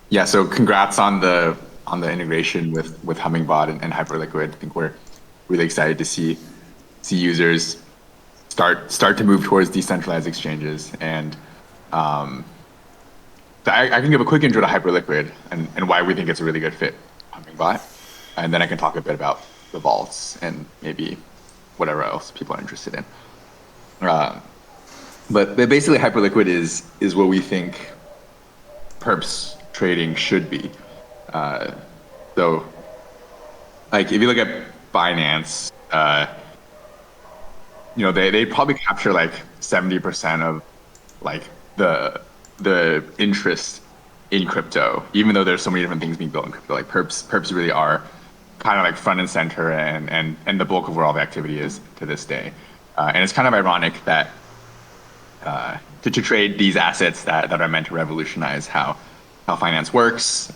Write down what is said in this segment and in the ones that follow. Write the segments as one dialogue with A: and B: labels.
A: Yeah, so congrats on the integration with Hummingbot and Hyperliquid. I think we're really excited to see users start to move towards decentralized exchanges. And I can give a quick intro to Hyperliquid and why we think it's a really good fit for Hummingbot, and then I can talk a bit about the vaults and maybe whatever else people are interested in. But basically, Hyperliquid is what we think perps trading should be. So, like, if you look at Binance, they probably capture like 70% of like the interest in crypto, even though there's so many different things being built in crypto. Like perps really are kind of like front and center and the bulk of where all the activity is to this day. And it's kind of ironic that to trade these assets that are meant to revolutionize how finance works,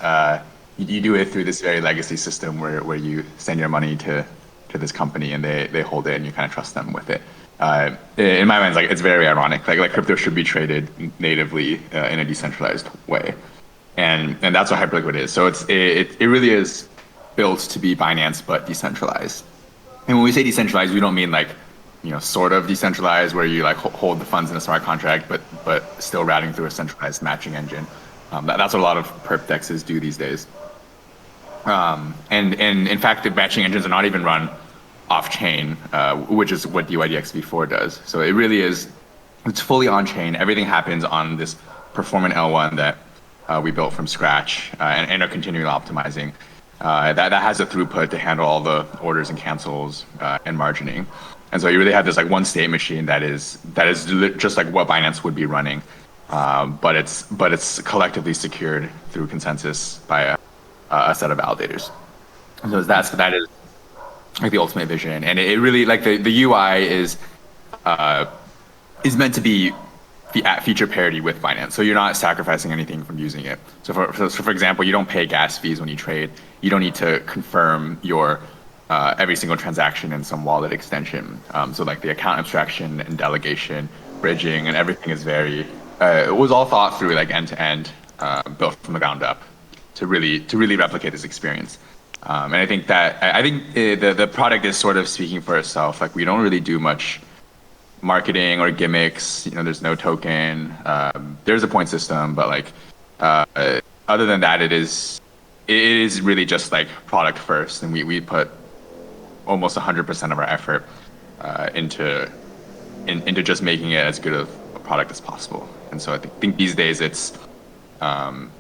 A: you do it through this very legacy system where you send your money to this company and they hold it and you kind of trust them with it. In my mind, it's very ironic. Like crypto should be traded natively in a decentralized way, and that's what Hyperliquid is. So it really is built to be Binance but decentralized. And when we say decentralized, we don't mean like sort of decentralized where you like hold the funds in a smart contract but still routing through a centralized matching engine. That's what a lot of perp dexes do these days. And in fact, the matching engines are not even run off-chain, which is what DYDX v4 does. So it really is, it's fully on-chain. Everything happens on this performant L1 that we built from scratch and are continually optimizing. That has a throughput to handle all the orders and cancels and margining. And so you really have this like one state machine that is just like what Binance would be running, but it's collectively secured through consensus by a set of validators. So that is like the ultimate vision, and it really like the UI is meant to be at feature parity with Binance. So you're not sacrificing anything from using it. So for example, you don't pay gas fees when you trade. You don't need to confirm your every single transaction in some wallet extension. So like the account abstraction and delegation, bridging, and everything is it was all thought through like end to end, built from the ground up to really replicate this experience. And I think the product is sort of speaking for itself. Like we don't really do much marketing or gimmicks. There's no token. There's a point system, but like other than that, it is really just like product first, and we put almost 100% of our effort into just making it as good of a product as possible. And so I think these days it's around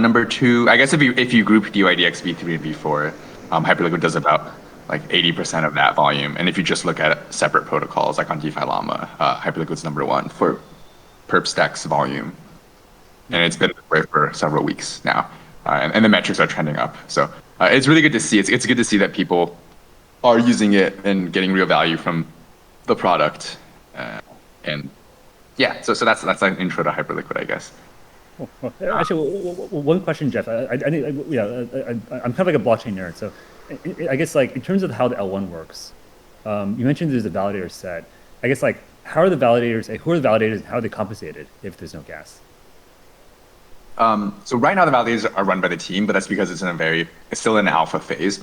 A: number 2. I guess if you group DYDX v3 and v4, Hyperliquid does about like 80% of that volume. And if you just look at separate protocols like on DeFi Llama, Hyperliquid's number 1 for perp stacks volume. And it's been this way for several weeks now. And the metrics are trending up. So it's really good to see. It's good to see that people are using it and getting real value from the product. And yeah, so that's like an intro to Hyperliquid, I guess.
B: Well, actually, one question, Jeff. I'm kind of like a blockchain nerd, so I guess like in terms of how the L1 works, you mentioned there's a validator set. I guess like who are the validators, and how are they compensated if there's no gas?
A: So right now the validators are run by the team, but that's because it's still in an alpha phase.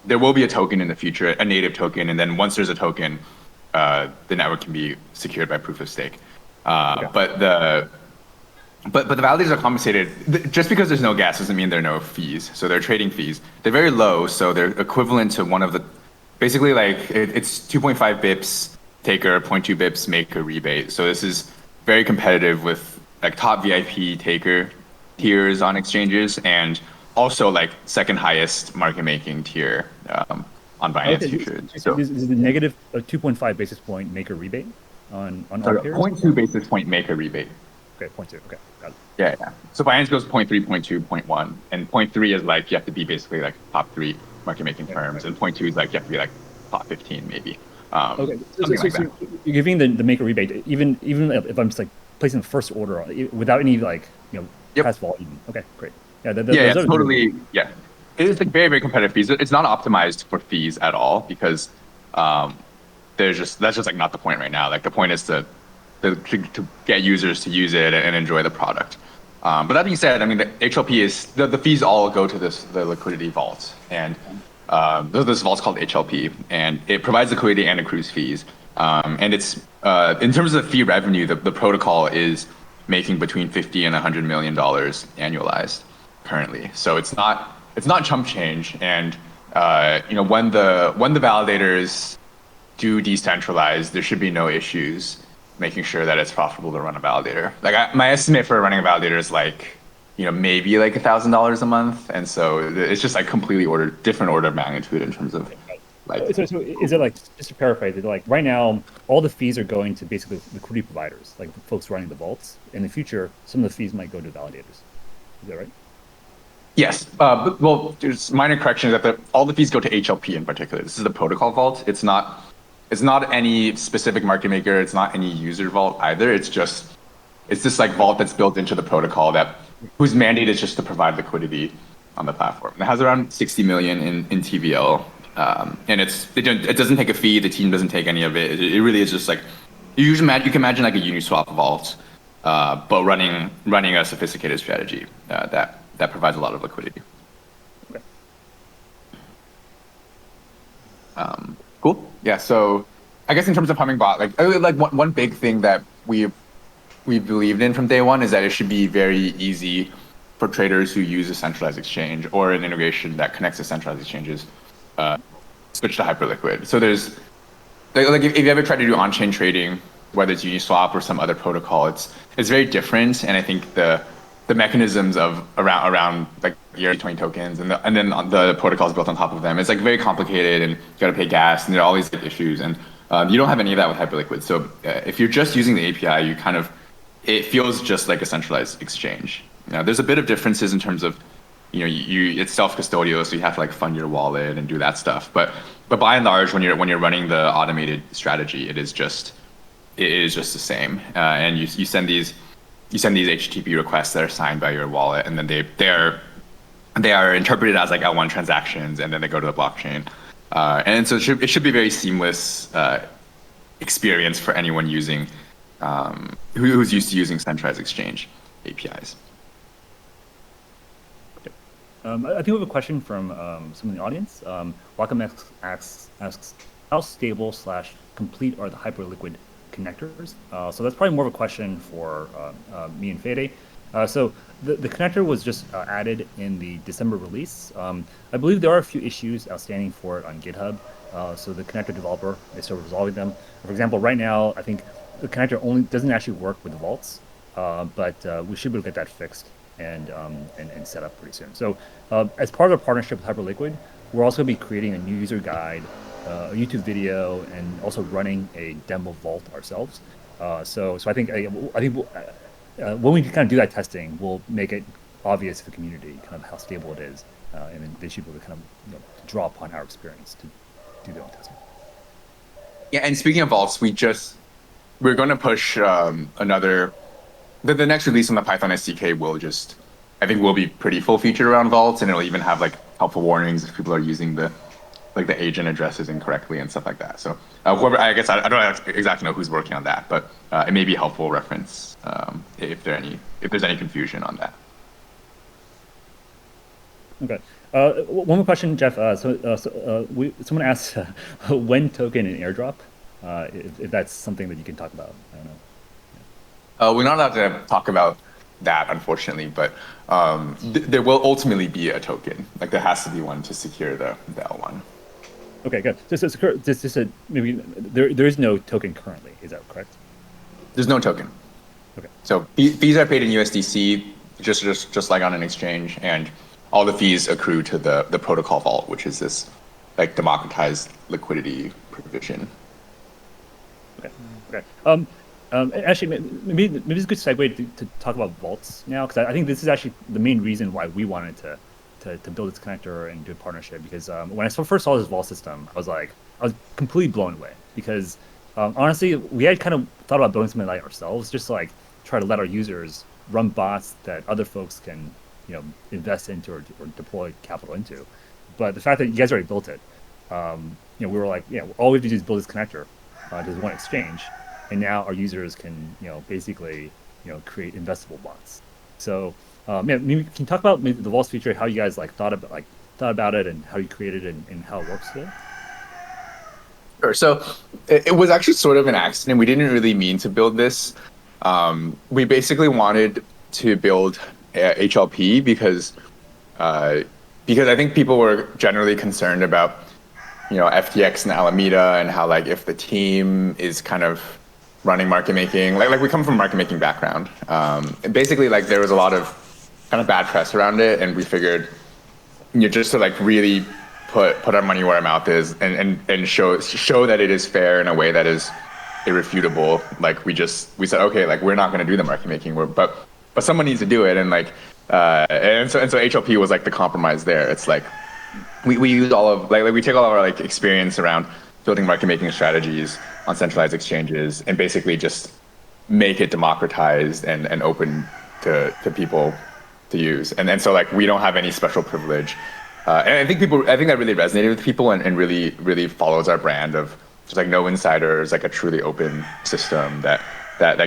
A: There will be a token in the future, a native token, and then once there's a token, the network can be secured by proof of stake. Okay. But the validators are compensated. Just because there's no gas doesn't mean there are no fees. So they're trading fees. They're very low, so they're equivalent to one of the, basically like it's 2.5 bips taker, 0.2 bips maker rebate. So this is very competitive with like top VIP taker tiers on exchanges, and also like second highest market making tier on Binance futures.
B: So is the negative 2.5 basis point maker rebate on all tiers?
A: 0.2 basis point maker rebate.
B: Okay, 0.2. Okay, got it.
A: Yeah. So Binance goes 0.3, 0.2, 0.1, and 0.3 is like you have to be basically like top 3 market making firms, and 0.2 is like you have to be like top 15 maybe.
B: Okay, so you're giving the maker rebate even if I'm just like placing the first order without any like past volume. Okay, great.
A: Yeah, totally. Yeah, it is like very, very competitive fees. It's not optimized for fees at all because that's just like not the point right now. Like the point is to to get users to use it and enjoy the product. But that being said, I mean, the HLP is the fees all go to the liquidity vault, and this vault's called HLP, and it provides liquidity and accrues fees. And it's in terms of the fee revenue, the protocol is making between $50 and $100 million annualized currently. So it's not chump change, and when the validators do decentralize, there should be no issues making sure that it's profitable to run a validator. Like my estimate for running a validator is like, maybe like $1,000 a month, and so it's just like completely different order of magnitude in terms of like.
B: So is it like, just to paraphrase it, like right now all the fees are going to basically liquidity providers, like the folks running the vaults. In the future, some of the fees might go to validators. Is that right?
A: Yes. Well, there's minor corrections that all the fees go to HLP in particular. This is the protocol vault. It's not any specific market maker. It's not any user vault either. It's this like vault that's built into the protocol whose mandate is just to provide liquidity on the platform. It has around 60 million in TVL, and it doesn't take a fee. The team doesn't take any of it. It really is just like you can imagine like a Uniswap vault, but running a sophisticated strategy that provides a lot of liquidity.
B: Okay.
A: Cool. Yeah. So I guess in terms of Hummingbot, like one big thing that we believed in from day one is that it should be very easy for traders who use a centralized exchange or an integration that connects to centralized exchanges, switch to Hyperliquid. So there's like if you ever try to do on-chain trading, whether it's Uniswap or some other protocol, it's very different. And I think the mechanisms of around like ERC20 tokens and then the protocols built on top of them, it's like very complicated, and you got to pay gas, and there are all these issues, and you don't have any of that with Hyperliquid. So if you're just using the API, it feels just like a centralized exchange. Now, there's a bit of differences in terms of, it's self-custodial, so you have to like fund your wallet and do that stuff. But by and large, when you're running the automated strategy, it is just the same. And you send these HTTP requests that are signed by your wallet, and then they are interpreted as like L1 transactions, and then they go to the blockchain. And so it should be a very seamless experience for anyone who's used to using centralized exchange APIs.
B: I think we have a question from someone in the audience. Welcome asks, how stable / complete are the Hyperliquid connectors? So that's probably more of a question for me and Fede. So the connector was just added in the December release. I believe there are a few issues outstanding for it on GitHub. So the connector developer is still resolving them. For example, right now, I think the connector only doesn't actually work with the vaults, but we should be able to get that fixed and set up pretty soon. So as part of our partnership with Hyperliquid, we're also going to be creating a new user guide, a YouTube video, and also running a demo vault ourselves. So I think when we kind of do that testing, we'll make it obvious to the community kind of how stable it is, and then they should be able to kind of draw upon our experience to do their own testing.
A: Yeah, and speaking of vaults, we're going to push the next release on the Python SDK will be pretty full featured around vaults, and it'll even have like helpful warnings if people are using the agent addresses incorrectly and stuff like that. So whoever, I guess I don't exactly know who's working on that, but it may be a helpful reference if there's any confusion on that.
B: Okay. One more question, Jeff. Someone asked when token and airdrop, if that's something that you can talk about. I don't know.
A: We're not allowed to talk about that, unfortunately, but there will ultimately be a token. Like there has to be one to secure the L1.
B: Okay, good. Maybe there is no token currently. Is that correct?
A: There's no token.
B: Okay.
A: So fees are paid in USDC, just like on an exchange, and all the fees accrue to the protocol vault, which is this like democratized liquidity provision.
B: Okay. Actually, maybe it's a good segue to talk about vaults now, because I think this is actually the main reason why we wanted to build this connector and do a partnership. Because when I first saw this vault system, I was completely blown away. Because honestly, we had kind of thought about building something like ourselves, just to like try to let our users run bots that other folks can invest into or deploy capital into. But the fact that you guys already built it, we were like, all we have to do is build this connector to one exchange. and now our users can, basically, create investable bonds. So, yeah, maybe can you talk about maybe the vaults feature, how you guys thought about it, and how you created it, and how it works today?
A: Sure. So it was actually sort of an accident. We didn't really mean to build this. We basically wanted to build HLP because I think people were generally concerned about FTX and Alameda, and how like if the team is kind of running market making, like we come from a market making background, and basically like there was a lot of kind of bad press around it, and we figured just to like really put our money where our mouth is, and show that it is fair in a way that is irrefutable. Like we said, okay, like we're not going to do the market making, but someone needs to do it, and like and so HLP was like the compromise there. It's like we use all of like we take all of our like experience around building market making strategies on centralized exchanges, and basically just make it democratized and open to people to use. And so like we don't have any special privilege. And I think that really resonated with people, and really follows our brand of just like no insiders, like a truly open system that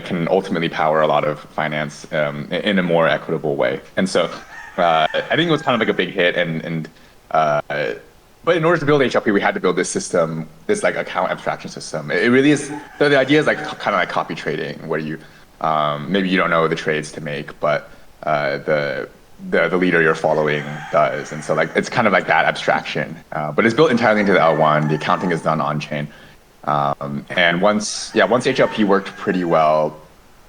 A: can ultimately power a lot of finance in a more equitable way. And so I think it was kind of like a big hit, but in order to build HLP, we had to build this system, this like account abstraction system. It really is. So the idea is like kind of like copy trading, where you maybe you don't know the trades to make, but the leader you're following does. And so like it's kind of like that abstraction, but it's built entirely into the L1. The accounting is done on chain, and once HLP worked pretty well,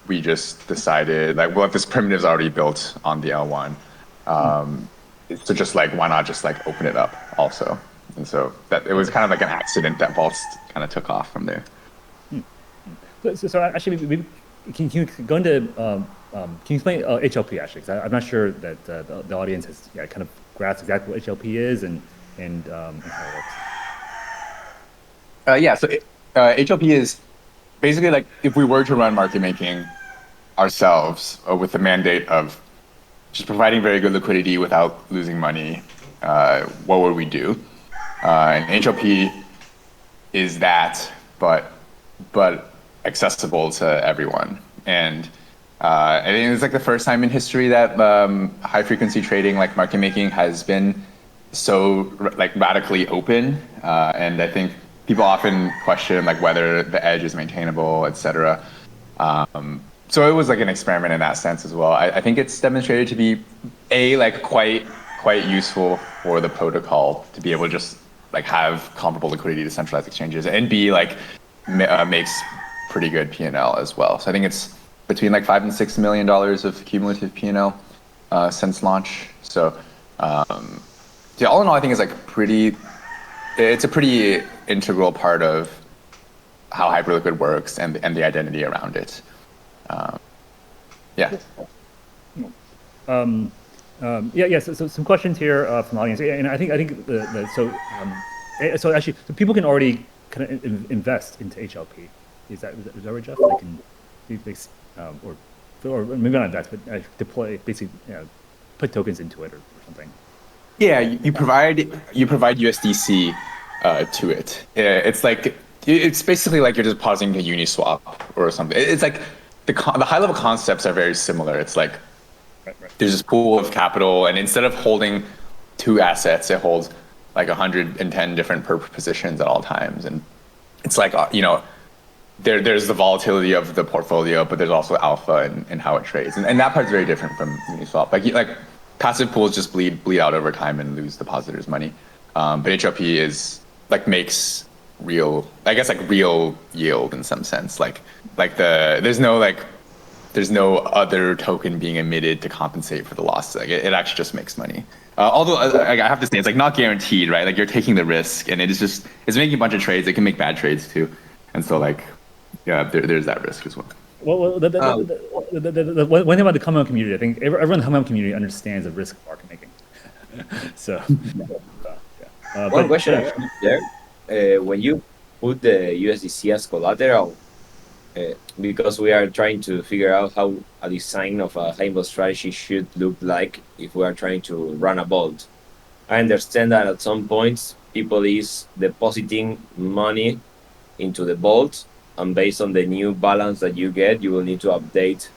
A: we just decided like, well, if this primitive is already built on the L1. So just like, why not just like open it up also? And so that it was kind of like an accident that Vaults kind of took off from there.
B: So actually, can you go into can you explain HLP actually? Because I'm not sure that the audience has kind of grasped exactly what HLP is and how it works.
A: So HLP is basically like if we were to run market making ourselves with the mandate of just providing very good liquidity without losing money, what would we do? And HLP is that, but accessible to everyone. And I think it's like the first time in history that high frequency trading, like market making, has been so like radically open. And I think people often question like whether the edge is maintainable, etc. So it was like an experiment in that sense as well. I think it's demonstrated to be like quite useful for the protocol to be able to just like have comparable liquidity to centralized exchanges, and B like makes pretty good P&L as well. So I think it's between like $5 and $6 million of cumulative P&L since launch. So all in all, I think it's like it's a pretty integral part of how Hyperliquid works and the identity around it.
B: So some questions here from the audience, and I think so actually, so people can already kind of invest into HLP. Is that right, Jeff? They can, or maybe not invest, but deploy, basically, put tokens into it or something.
A: Yeah, you provide USDC to it. It's basically like you're just depositing to Uniswap or something. It's like the high level concepts are very similar. It's like there's this pool of capital, and instead of holding 2 assets, it holds like 110 different positions at all times. And it's like there's the volatility of the portfolio, but there's also alpha in how it trades, and that part's very different from Uniswap. Like passive pools just bleed out over time and lose depositors' money, but HLP is like makes real yield in some sense. There's no other token being emitted to compensate for the loss. Like it actually just makes money. Although I have to say, it's like not guaranteed, right? Like you're taking the risk, and it's making a bunch of trades. It can make bad trades too, and so like there's that risk as well.
B: Well, the one thing about the Hummingbot community, I think everyone in the Hummingbot community understands the risk of market making. So,
C: one question actually there. When you put the USDC as collateral, because we are trying to figure out how a design of a Hummingbot strategy should look like if we are trying to run a vault. I understand that at some points people is depositing money into the vault, and based on the new balance that you get, you will need to update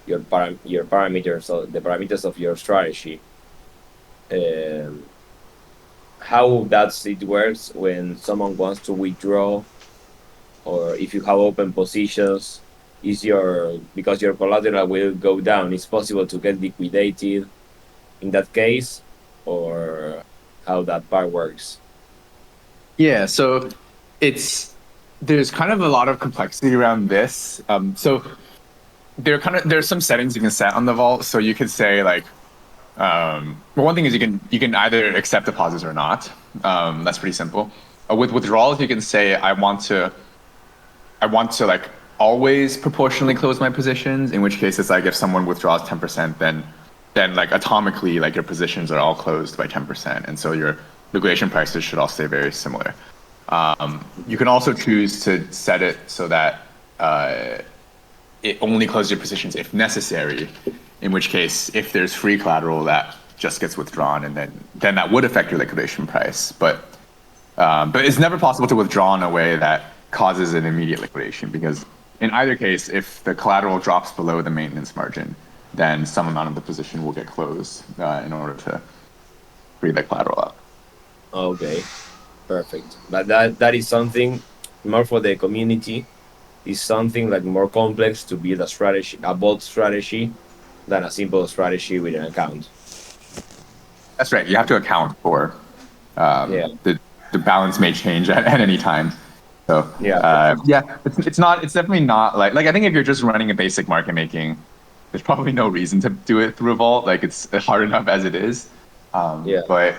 C: your parameters, so the parameters of your strategy. How it works when someone wants to withdraw, or if you have open positions, because your collateral will go down, it's possible to get liquidated in that case, or how that part works?
A: Yeah, so there's kind of a lot of complexity around this. So there's some settings you can set on the vault. So you could say like, well, one thing is you can either accept deposits or not. That's pretty simple. With withdrawals, you can say I want to like always proportionally close my positions. In which case, it's like if someone withdraws 10%, then like atomically, like your positions are all closed by 10%, and so your liquidation prices should all stay very similar. You can also choose to set it so that it only closes your positions if necessary, in which case, if there's free collateral, that just gets withdrawn, and then that would affect your liquidation price. But it's never possible to withdraw in a way that causes an immediate liquidation, because in either case, if the collateral drops below the maintenance margin, then some amount of the position will get closed in order to free the collateral up.
C: Okay, perfect. But that is something more for the community. Is something like more complex to build a bold strategy, than a simple strategy with an account.
A: That's right. You have to account for the balance may change at any time. So it's definitely not like I think if you're just running a basic market making, there's probably no reason to do it through a vault. Like it's hard enough as it is. But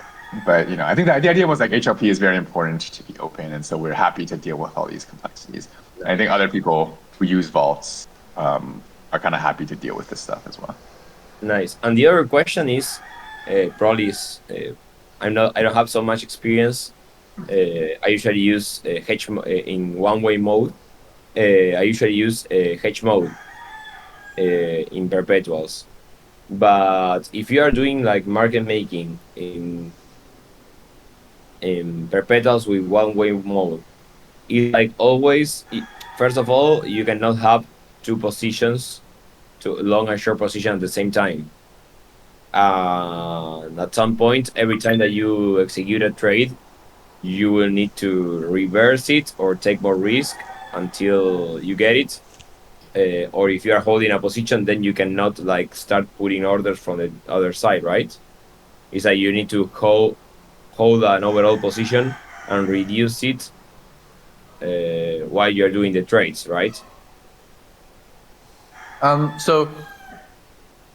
A: I think the idea was like HLP is very important to be open, and so we're happy to deal with all these complexities. And I think other people who use vaults are kind of happy to deal with this stuff as well.
C: Nice. And the other question is, probably is, I don't have so much experience. I usually use hedge in one-way mode. I usually use hedge mode in perpetuals. But if you are doing like market making in perpetuals with one-way mode, it's like always. First of all, you cannot have two positions, two long and short position at the same time. At some point, every time that you execute a trade, you will need to reverse it or take more risk until you get it. Or if you are holding a position, then you cannot like start putting orders from the other side, right? It's like you need to hold an overall position and reduce it while you're doing the trades, right?
A: So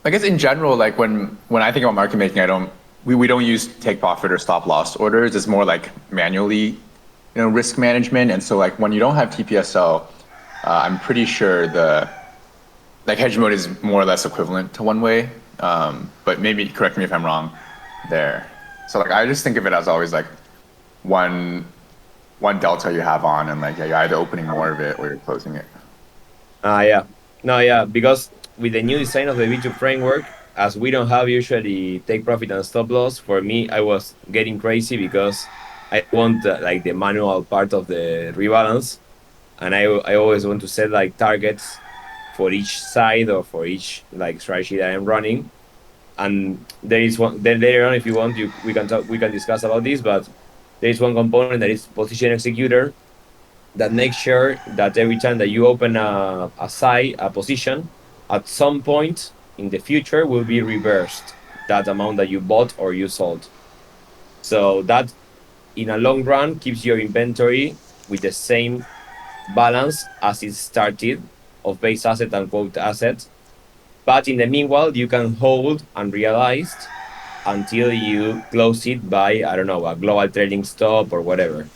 A: I guess in general, like when I think about market making, we don't use take profit or stop loss orders. It's more like manually, risk management. And so like when you don't have TPSL, I'm pretty sure the hedge mode is more or less equivalent to one way. But maybe correct me if I'm wrong there. So like I just think of it as always like one delta you have on, and like you're either opening more of it or you're closing it.
C: Because with the new design of the V2 framework, as we don't have usually take profit and stop loss, for me I was getting crazy because I want like the manual part of the rebalance, and I always want to set like targets for each side or for each like strategy that I'm running. And there is one. Then later on, if you want, we can discuss about this. But there is one component that is position executor that makes sure that every time that you open a position, at some point in the future will be reversed that amount that you bought or you sold. So that in a long run keeps your inventory with the same balance as it started of base asset and quote asset. But in the meanwhile, you can hold unrealized until you close it by, I don't know, a global trading stop or whatever.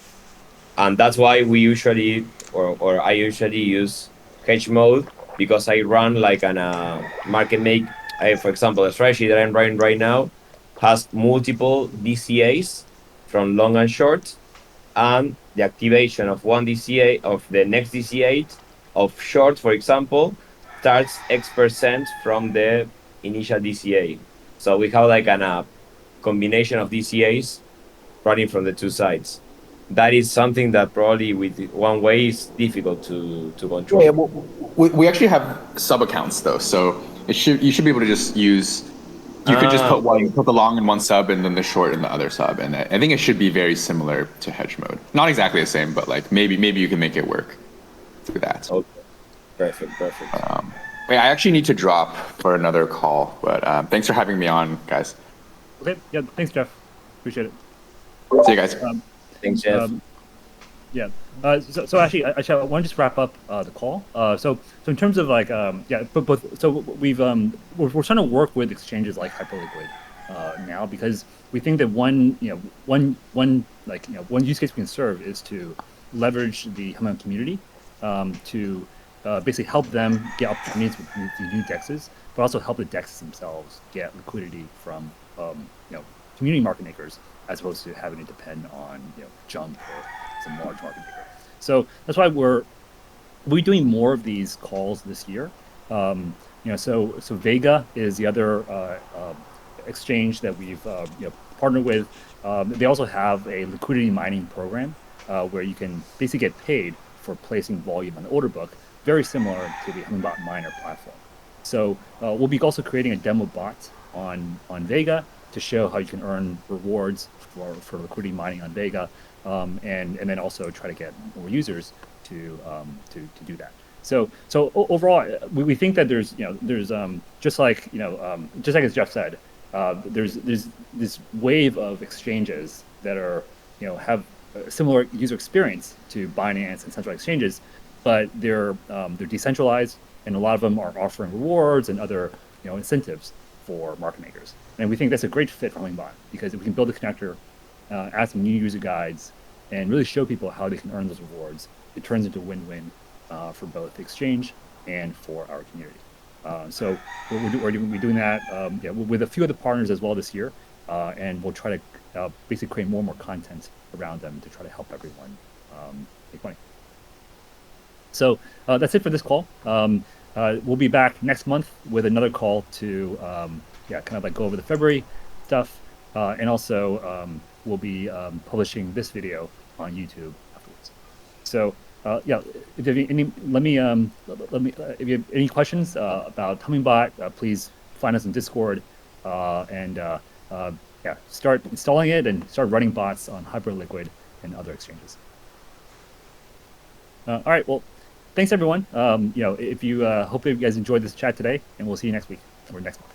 C: And that's why we usually, or I usually use hedge mode, because I run like an market make. For example, a strategy that I'm running right now has multiple DCAs from long and short, and the activation of one DCA of the next DCA of short, for example, starts X% from the initial DCA. So we have like a combination of DCAs running from the two sides. that is something that probably with one way is difficult to control.
A: Yeah, well, we actually have sub accounts though, so you should be able to just use. You could just
C: Okay.
A: put the long in one sub and then the short in the other sub, and I think it should be very similar to hedge mode. Not exactly the same, but like maybe you can make it work through that.
C: Okay. Perfect.
A: Wait, I actually need to drop for another call, but thanks for having me on, guys.
B: Okay. Yeah. Thanks, Jeff. Appreciate it.
A: See you guys.
C: Thanks, Jeff.
B: Yeah. So actually, I want to just wrap up the call. So in terms of like so we're trying to work with exchanges like Hyperliquid now, because we think that one use case we can serve is to leverage the Hummingbot community to basically help them get opportunities with the new dexes, but also help the dexes themselves get liquidity from community market makers, as opposed to having to depend on Jump or some large market maker. So that's why we'll be doing more of these calls this year. So Vega is the other exchange that we've partnered with. They also have a liquidity mining program where you can basically get paid for placing volume on the order book, very similar to the Hummingbot Miner platform. So we'll be also creating a demo bot on Vega to show how you can earn rewards for liquidity mining on Vega, and then also try to get more users to do that. So overall, we think that there's just like as Jeff said, there's this wave of exchanges that are have a similar user experience to Binance and central exchanges, but they're decentralized, and a lot of them are offering rewards and other incentives for market makers. And we think that's a great fit for Hummingbot, because if we can build a connector, add some new user guides, and really show people how they can earn those rewards, it turns into win-win for both the exchange and for our community. So we're doing that with a few other partners as well this year, and we'll try to basically create more and more content around them to try to help everyone make money. So that's it for this call. We'll be back next month with another call to kind of like go over the February stuff, and also we'll be publishing this video on YouTube afterwards. So if you have if you have any questions about Hummingbot, please find us on Discord, and start installing it and start running bots on Hyperliquid and other exchanges. All right, well, thanks everyone. If you hope you guys enjoyed this chat today, and we'll see you next week or next month.